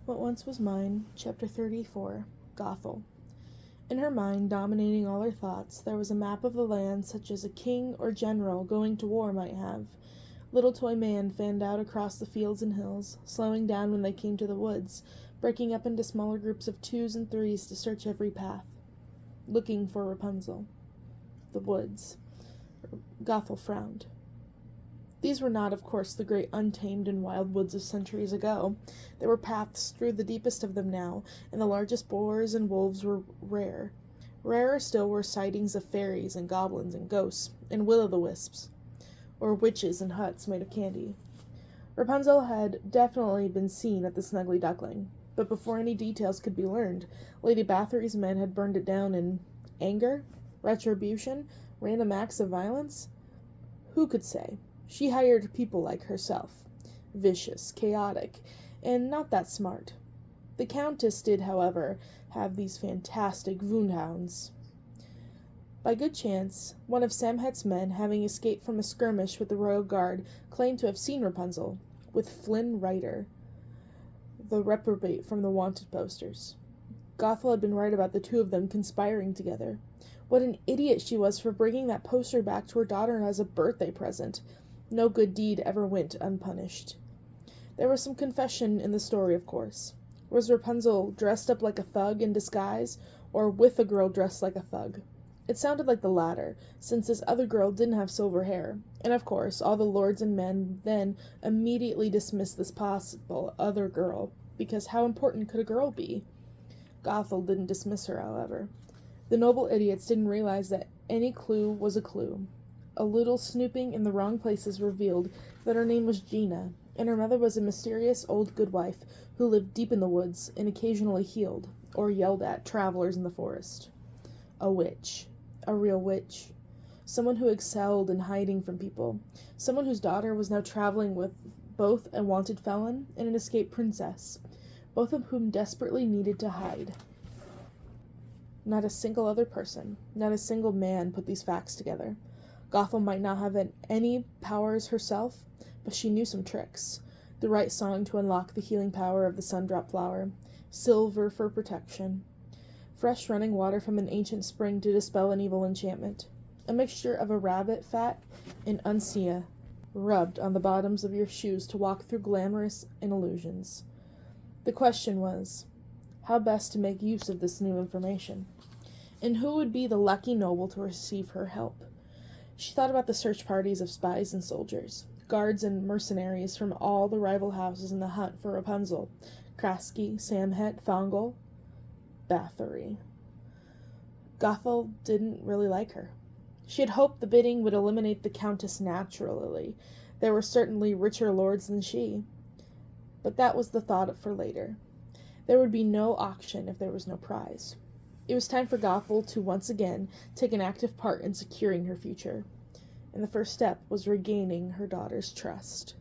What Once Was Mine, Chapter 34, Gothel. In her mind, dominating all her thoughts, there was a map of the land such as a king or general going to war might have. Little toy man fanned out across the fields and hills, slowing down when they came to the woods, breaking up into smaller groups of 2s and 3s to search every path, looking for Rapunzel. The woods. Gothel frowned. These were not, of course, the great untamed and wild woods of centuries ago. There were paths through the deepest of them now, and the largest boars and wolves were rare. Rarer still were sightings of fairies and goblins and ghosts and will-o'-the-wisps, or witches in huts made of candy. Rapunzel had definitely been seen at the Snuggly Duckling, but before any details could be learned, Lady Bathory's men had burned it down in anger, retribution, random acts of violence. Who could say? She hired people like herself, vicious, chaotic, and not that smart. The Countess did, however, have these fantastic woundhounds. By good chance, one of Samhet's men, having escaped from a skirmish with the royal guard, claimed to have seen Rapunzel, with Flynn Rider, the reprobate from the wanted posters. Gothel had been right about the two of them conspiring together. What an idiot she was for bringing that poster back to her daughter as a birthday present. No good deed ever went unpunished. There was some confession in the story, of course. Was Rapunzel dressed up like a thug in disguise, or with a girl dressed like a thug? It sounded like the latter, since this other girl didn't have silver hair, and of course all the lords and men then immediately dismissed this possible other girl, because how important could a girl be? Gothel didn't dismiss her, however. The noble idiots didn't realize that any clue was a clue. A little snooping in the wrong places revealed that her name was Gina, and her mother was a mysterious old goodwife who lived deep in the woods and occasionally healed, or yelled at, travelers in the forest. A witch. A real witch. Someone who excelled in hiding from people. Someone whose daughter was now traveling with both a wanted felon and an escaped princess, both of whom desperately needed to hide. Not a single other person, not a single man put these facts together. Gothel might not have any powers herself, but she knew some tricks. The right song to unlock the healing power of the sundrop flower, silver for protection, fresh running water from an ancient spring to dispel an evil enchantment, a mixture of a rabbit fat and unsea rubbed on the bottoms of your shoes to walk through glamorous illusions. The question was, how best to make use of this new information, and who would be the lucky noble to receive her help? She thought about the search parties of spies and soldiers, guards and mercenaries from all the rival houses in the hunt for Rapunzel, Krasky, Samhet, Thongol, Bathory. Gothel didn't really like her. She had hoped the bidding would eliminate the Countess naturally. There were certainly richer lords than she. But that was the thought for later. There would be no auction if there was no prize. It was time for Gothel to once again take an active part in securing her future, and the first step was regaining her daughter's trust.